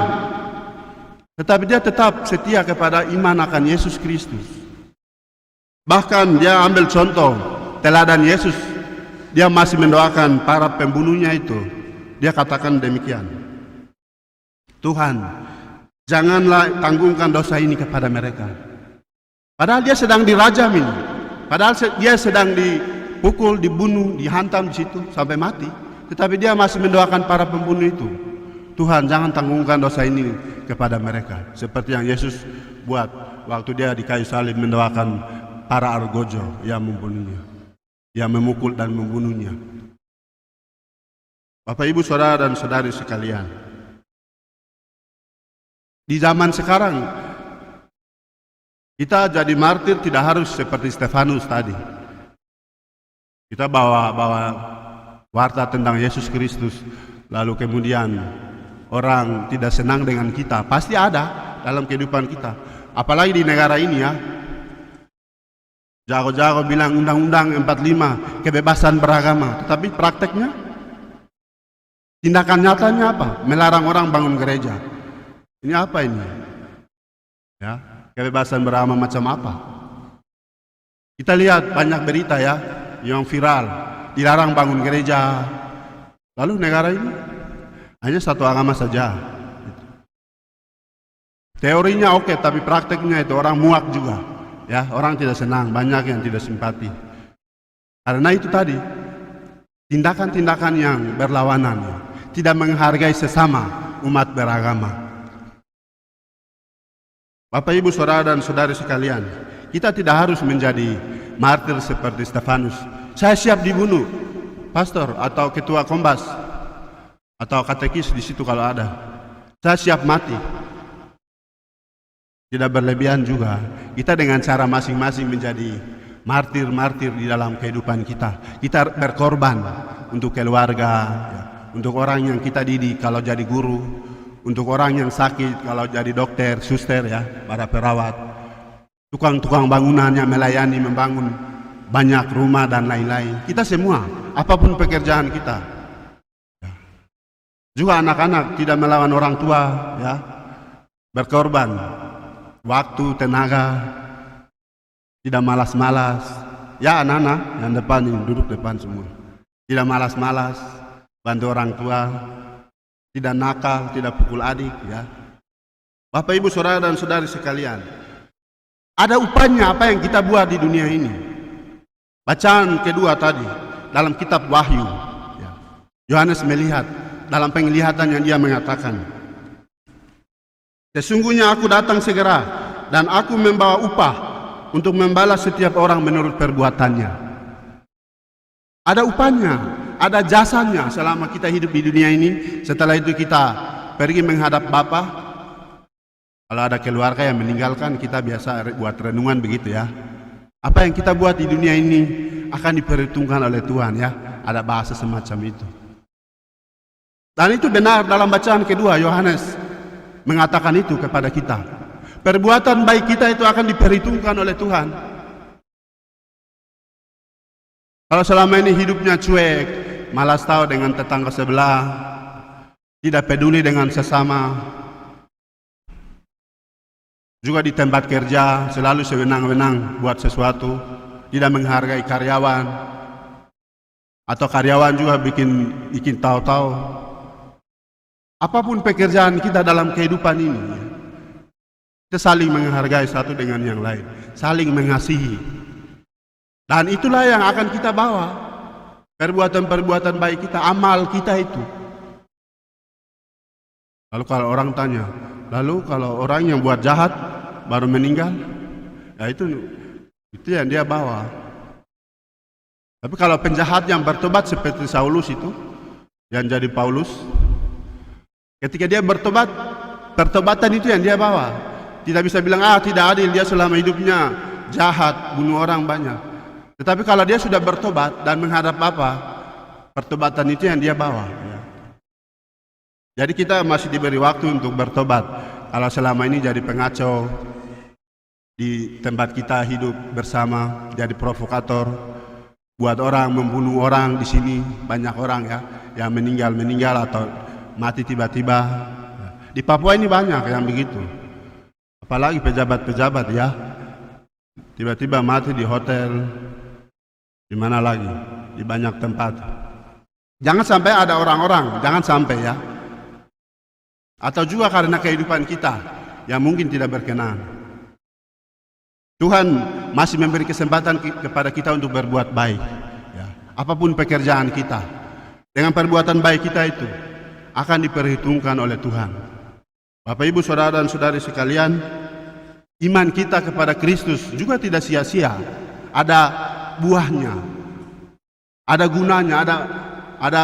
tetapi dia tetap setia kepada iman akan Yesus Kristus. Bahkan dia ambil contoh teladan Yesus. Dia masih mendoakan para pembunuhnya itu. Dia katakan demikian, Tuhan, janganlah tanggungkan dosa ini kepada mereka. Padahal dia sedang dirajam ini. Padahal dia sedang dipukul, dibunuh, dihantam di situ sampai mati. Tetapi dia masih mendoakan para pembunuh itu, Tuhan, jangan tanggungkan dosa ini kepada mereka. Seperti yang Yesus buat waktu dia di kayu salib mendoakan para argojo yang membunuhnya, yang memukul dan membunuhnya. Bapak, Ibu, Saudara, dan Saudari sekalian, di zaman sekarang kita jadi martir tidak harus seperti Stefanus tadi. Kita bawa warta tentang Yesus Kristus, lalu kemudian orang tidak senang dengan kita. Pasti ada dalam kehidupan kita, apalagi di negara ini ya. Jago-jago bilang Undang-Undang 45 kebebasan beragama, tetapi prakteknya, tindakan nyatanya apa? Melarang orang bangun gereja. Ini apa ini? Ya, kebebasan beragama macam apa? Kita lihat banyak berita ya yang viral, dilarang bangun gereja. Lalu negara ini hanya satu agama saja. Teorinya oke, tapi prakteknya itu orang muak juga. Ya, orang tidak senang, banyak yang tidak simpati. Karena itu tadi, tindakan-tindakan yang berlawanan, tidak menghargai sesama umat beragama. Bapak, Ibu, Saudara, dan Saudari sekalian, kita tidak harus menjadi martir seperti Stefanus. Saya siap dibunuh, pastor atau ketua Kombas atau katekis di situ kalau ada. Saya siap mati. Tidak berlebihan juga. Kita dengan cara masing-masing menjadi martir-martir di dalam kehidupan kita. Kita berkorban untuk keluarga, ya, untuk orang yang kita didik kalau jadi guru, untuk orang yang sakit kalau jadi dokter, suster ya, para perawat, tukang-tukang bangunan yang melayani, membangun banyak rumah dan lain-lain. Kita semua, apapun pekerjaan kita. Ya. Juga anak-anak tidak melawan orang tua, ya, berkorban. Waktu, tenaga, tidak malas-malas. Ya, anak-anak yang depan ini, duduk depan semua. Tidak malas-malas, bantu orang tua, tidak nakal, tidak pukul adik ya. Bapak, Ibu, Saudara, dan Saudari sekalian, ada upahnya apa yang kita buat di dunia ini. Bacaan kedua tadi dalam kitab Wahyu ya. Yohanes melihat dalam penglihatan yang dia mengatakan, Sesungguhnya aku datang segera dan aku membawa upah untuk membalas setiap orang menurut perbuatannya. Ada upahnya, ada jasanya selama kita hidup di dunia ini. Setelah itu kita pergi menghadap Bapa. Kalau ada keluarga yang meninggalkan, kita biasa buat renungan begitu ya. Apa yang kita buat di dunia ini akan diperhitungkan oleh Tuhan ya. Ada bahasa semacam itu. Dan itu benar dalam bacaan kedua Yohanes mengatakan itu kepada kita. Perbuatan baik kita itu akan diperhitungkan oleh Tuhan. Kalau selama ini hidupnya cuek, malas tahu dengan tetangga sebelah, tidak peduli dengan sesama, juga di tempat kerja selalu sewenang-wenang buat sesuatu, tidak menghargai karyawan, atau karyawan juga bikin tahu-tahu. Apapun pekerjaan kita dalam kehidupan ini, kita saling menghargai satu dengan yang lain, saling mengasihi. Dan itulah yang akan kita bawa, perbuatan-perbuatan baik kita, amal kita itu. Lalu kalau orang tanya, lalu kalau orang yang buat jahat baru meninggal, ya itu yang dia bawa. Tapi kalau penjahat yang bertobat seperti Saulus itu, yang jadi Paulus, ketika dia bertobat, pertobatan itu yang dia bawa. Tidak bisa bilang, tidak adil, dia selama hidupnya jahat, bunuh orang banyak. Tetapi kalau dia sudah bertobat dan menghadap Bapa, pertobatan itu yang dia bawa. Jadi kita masih diberi waktu untuk bertobat. Kalau selama ini jadi pengacau di tempat kita hidup bersama, jadi provokator, buat orang membunuh orang di sini, banyak orang ya yang meninggal atau mati tiba-tiba. Di Papua ini banyak yang begitu. Apalagi pejabat-pejabat ya, tiba-tiba mati di hotel, di mana lagi, di banyak tempat. Jangan sampai ada orang-orang, jangan sampai ya. Atau juga karena kehidupan kita yang mungkin tidak berkenan. Tuhan masih memberi kesempatan kepada kita untuk berbuat baik ya. Apapun pekerjaan kita, dengan perbuatan baik kita itu akan diperhitungkan oleh Tuhan. Bapak Ibu Saudara dan Saudari sekalian, iman kita kepada Kristus juga tidak sia-sia. Ada buahnya, ada gunanya, ada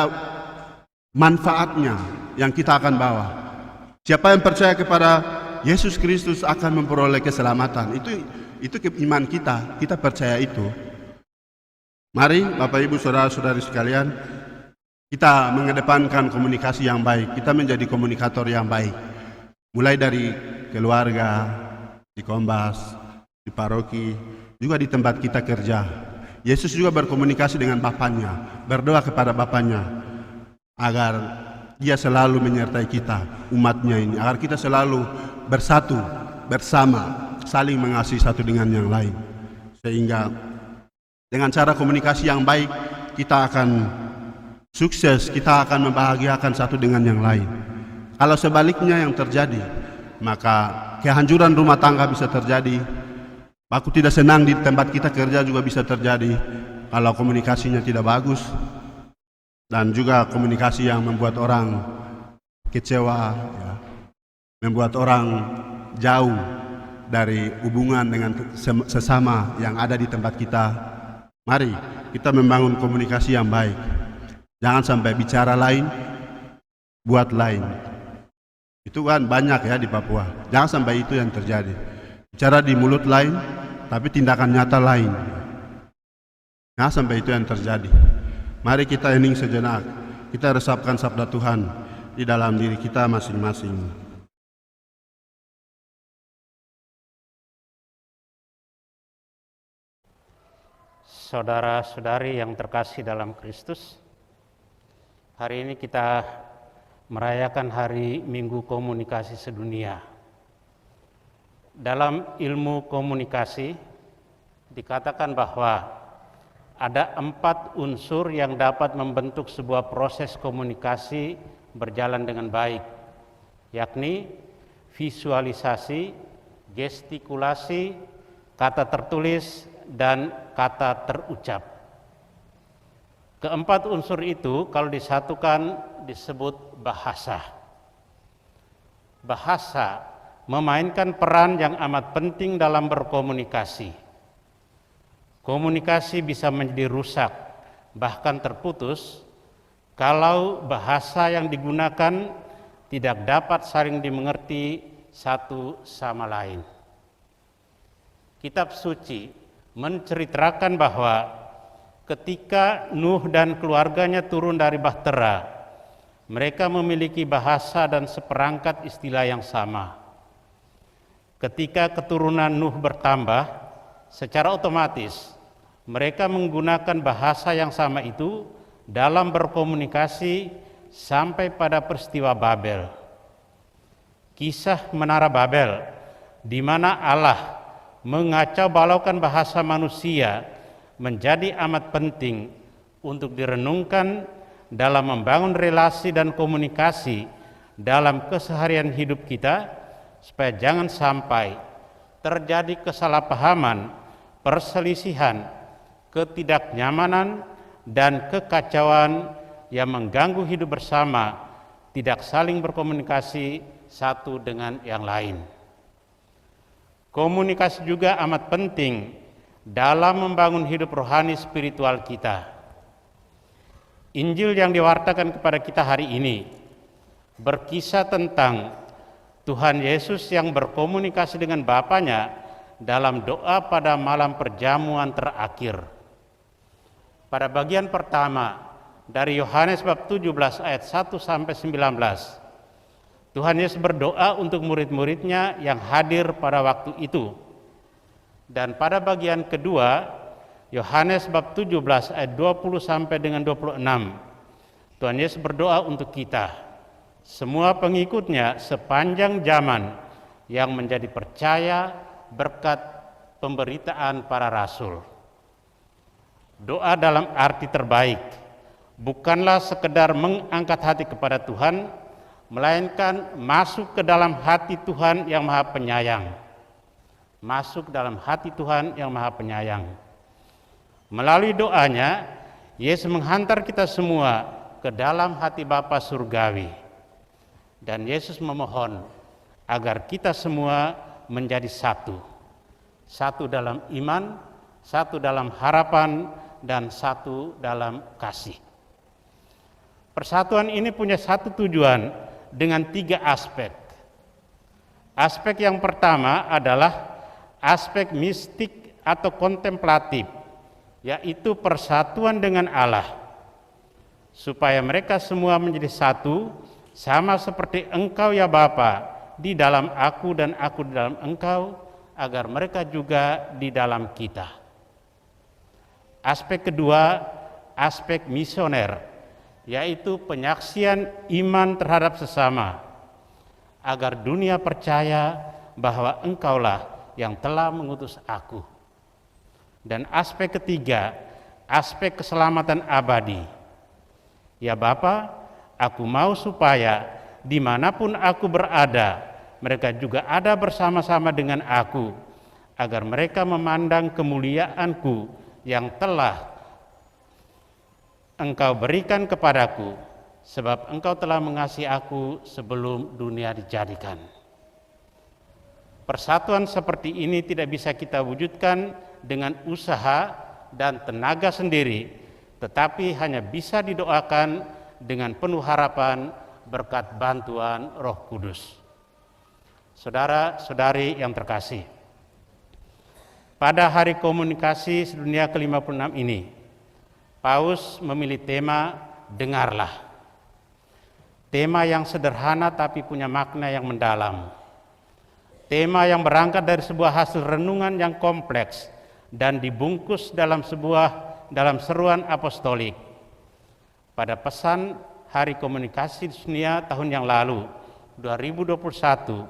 manfaatnya yang kita akan bawa. Siapa yang percaya kepada Yesus Kristus akan memperoleh keselamatan. Itu iman kita percaya itu. Mari Bapak Ibu Saudara-saudari sekalian, kita mengedepankan komunikasi yang baik. Kita menjadi komunikator yang baik. Mulai dari keluarga, di Kombas, di paroki, juga di tempat kita kerja. Yesus juga berkomunikasi dengan Bapaknya, berdoa kepada Bapaknya agar Dia selalu menyertai kita, umatnya ini, agar kita selalu bersatu, bersama, saling mengasihi satu dengan yang lain. Sehingga dengan cara komunikasi yang baik, kita akan sukses, kita akan membahagiakan satu dengan yang lain. Kalau sebaliknya yang terjadi, maka kehancuran rumah tangga bisa terjadi. Aku tidak senang di tempat kita kerja juga bisa terjadi kalau komunikasinya tidak bagus. Dan juga komunikasi yang membuat orang kecewa ya, membuat orang jauh dari hubungan dengan sesama yang ada di tempat kita. Mari kita membangun komunikasi yang baik. Jangan sampai bicara lain, buat lain. Itu kan banyak ya di Papua. Jangan sampai itu yang terjadi. Bicara di mulut lain, tapi tindakan nyata lain. Jangan sampai itu yang terjadi. Mari kita hening sejenak. Kita resapkan sabda Tuhan di dalam diri kita masing-masing. Saudara-saudari yang terkasih dalam Kristus, hari ini kita merayakan Hari Minggu Komunikasi Sedunia. Dalam ilmu komunikasi dikatakan bahwa ada 4 unsur yang dapat membentuk sebuah proses komunikasi berjalan dengan baik, yakni visualisasi, gestikulasi, kata tertulis, dan kata terucap. Keempat unsur itu kalau disatukan disebut bahasa. Bahasa memainkan peran yang amat penting dalam berkomunikasi. Komunikasi bisa menjadi rusak, bahkan terputus, kalau bahasa yang digunakan tidak dapat saling dimengerti satu sama lain. Kitab suci menceritakan bahwa ketika Nuh dan keluarganya turun dari bahtera, mereka memiliki bahasa dan seperangkat istilah yang sama. Ketika keturunan Nuh bertambah, secara otomatis mereka menggunakan bahasa yang sama itu dalam berkomunikasi sampai pada peristiwa Babel. Kisah Menara Babel, di mana Allah mengacau balaukan bahasa manusia, menjadi amat penting untuk direnungkan dalam membangun relasi dan komunikasi dalam keseharian hidup kita, supaya jangan sampai terjadi kesalahpahaman, perselisihan, ketidaknyamanan, dan kekacauan yang mengganggu hidup bersama, tidak saling berkomunikasi satu dengan yang lain. Komunikasi juga amat penting dalam membangun hidup rohani spiritual kita. Injil yang diwartakan kepada kita hari ini berkisah tentang Tuhan Yesus yang berkomunikasi dengan Bapanya dalam doa pada malam perjamuan terakhir. Pada bagian pertama dari Yohanes bab 17 ayat 1 sampai 19, Tuhan Yesus berdoa untuk murid-muridnya yang hadir pada waktu itu. Dan pada bagian kedua, Yohanes bab 17 ayat 20 sampai dengan 26, Tuhan Yesus berdoa untuk kita, semua pengikutnya sepanjang zaman yang menjadi percaya berkat pemberitaan para rasul. Doa dalam arti terbaik bukanlah sekedar mengangkat hati kepada Tuhan, melainkan masuk ke dalam hati Tuhan yang Maha Penyayang. Masuk dalam hati Tuhan yang Maha Penyayang. Melalui doanya, Yesus menghantar kita semua ke dalam hati Bapa Surgawi. Dan Yesus memohon agar kita semua menjadi satu. Satu dalam iman, satu dalam harapan, dan satu dalam kasih. Persatuan ini punya satu tujuan dengan 3 aspek. Aspek yang pertama adalah aspek mistik atau kontemplatif, yaitu persatuan dengan Allah, supaya mereka semua menjadi satu, sama seperti Engkau ya Bapa di dalam aku dan aku di dalam Engkau, agar mereka juga di dalam kita. Aspek kedua, aspek misioner, yaitu penyaksian iman terhadap sesama, agar dunia percaya bahwa Engkaulah yang telah mengutus aku. Dan aspek ketiga, aspek keselamatan abadi. Ya Bapa, aku mau supaya dimanapun aku berada, mereka juga ada bersama-sama dengan aku, agar mereka memandang kemuliaanku yang telah Engkau berikan kepadaku, sebab Engkau telah mengasihi aku sebelum dunia dijadikan. Persatuan seperti ini tidak bisa kita wujudkan dengan usaha dan tenaga sendiri, tetapi hanya bisa didoakan dengan penuh harapan berkat bantuan Roh Kudus. Saudara-saudari yang terkasih, pada Hari Komunikasi Sedunia ke-56 ini, Paus memilih tema Dengarlah. Tema yang sederhana tapi punya makna yang mendalam. Tema yang berangkat dari sebuah hasil renungan yang kompleks dan dibungkus dalam seruan apostolik. Pada pesan Hari Komunikasi Dunia tahun yang lalu, 2021,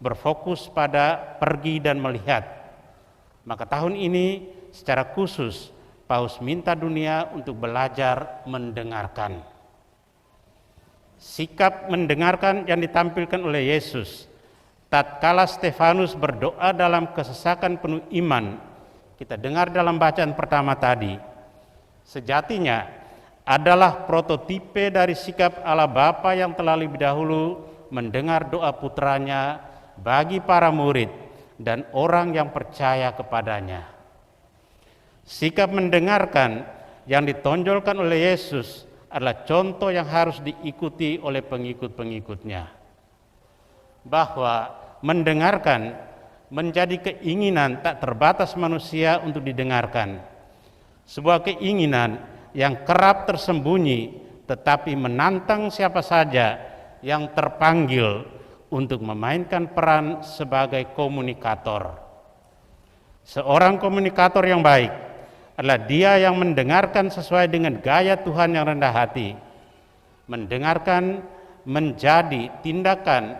berfokus pada pergi dan melihat. Maka tahun ini secara khusus Paus minta dunia untuk belajar mendengarkan. Sikap mendengarkan yang ditampilkan oleh Yesus tatkala Stefanus berdoa dalam kesesakan penuh iman, kita dengar dalam bacaan pertama tadi, sejatinya adalah prototipe dari sikap Allah Bapa yang telah lebih dahulu mendengar doa putranya bagi para murid dan orang yang percaya kepadanya. Sikap mendengarkan yang ditonjolkan oleh Yesus adalah contoh yang harus diikuti oleh pengikut-pengikutnya. Bahwa mendengarkan menjadi keinginan tak terbatas manusia untuk didengarkan. Sebuah keinginan yang kerap tersembunyi tetapi menantang siapa saja yang terpanggil untuk memainkan peran sebagai komunikator. Seorang komunikator yang baik adalah dia yang mendengarkan sesuai dengan gaya Tuhan yang rendah hati. Mendengarkan menjadi tindakan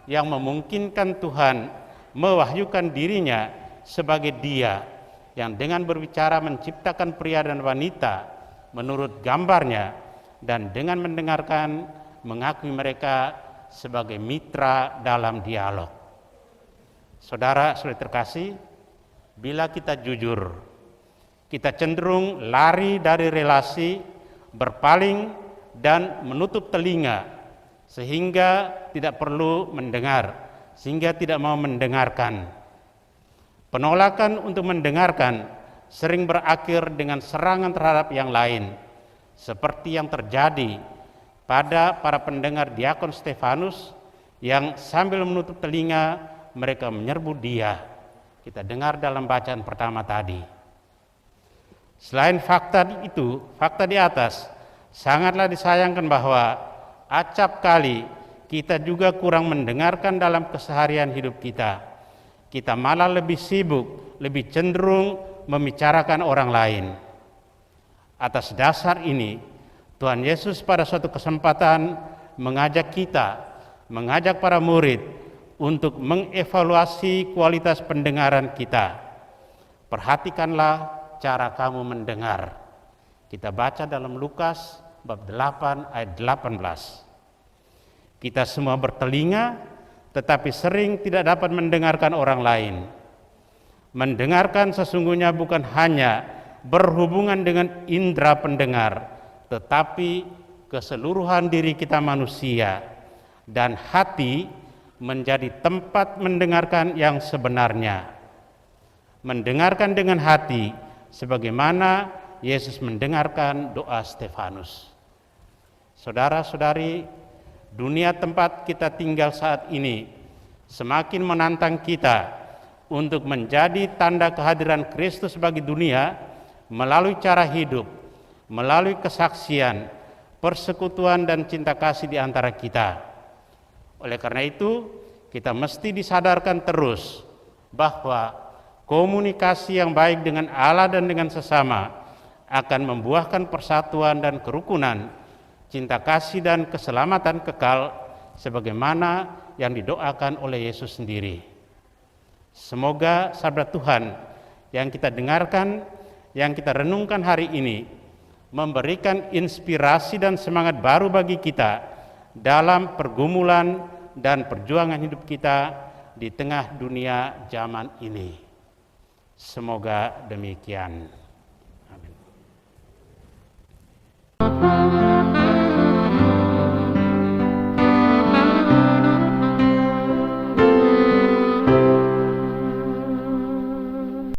yang memungkinkan Tuhan mewahyukan dirinya sebagai Dia yang dengan berbicara menciptakan pria dan wanita menurut gambarnya, dan dengan mendengarkan mengakui mereka sebagai mitra dalam dialog. Saudara-saudari terkasih, bila kita jujur, kita cenderung lari dari relasi, berpaling dan menutup telinga sehingga tidak perlu mendengar, sehingga tidak mau mendengarkan. Penolakan untuk mendengarkan sering berakhir dengan serangan terhadap yang lain, seperti yang terjadi pada para pendengar diakon Stefanus yang sambil menutup telinga mereka menyerbu dia. Kita dengar dalam bacaan pertama tadi. Selain fakta itu, fakta di atas, sangatlah disayangkan bahwa acap kali kita juga kurang mendengarkan dalam keseharian hidup kita. Kita malah lebih sibuk, lebih cenderung membicarakan orang lain. Atas dasar ini, Tuhan Yesus pada suatu kesempatan mengajak para murid untuk mengevaluasi kualitas pendengaran kita. Perhatikanlah cara kamu mendengar. Kita baca dalam Lukas bab 8 ayat 18. Kita semua bertelinga, tetapi sering tidak dapat mendengarkan orang lain. Mendengarkan sesungguhnya bukan hanya berhubungan dengan indera pendengar, tetapi keseluruhan diri kita manusia, dan hati menjadi tempat mendengarkan yang sebenarnya. Mendengarkan dengan hati sebagaimana Yesus mendengarkan doa Stefanus. Saudara-saudari, dunia tempat kita tinggal saat ini semakin menantang kita untuk menjadi tanda kehadiran Kristus bagi dunia melalui cara hidup, melalui kesaksian, persekutuan dan cinta kasih di antara kita. Oleh karena itu, kita mesti disadarkan terus bahwa komunikasi yang baik dengan Allah dan dengan sesama akan membuahkan persatuan dan kerukunan, cinta kasih dan keselamatan kekal sebagaimana yang didoakan oleh Yesus sendiri. Semoga sabda Tuhan yang kita dengarkan, yang kita renungkan hari ini memberikan inspirasi dan semangat baru bagi kita dalam pergumulan dan perjuangan hidup kita di tengah dunia zaman ini. Semoga demikian.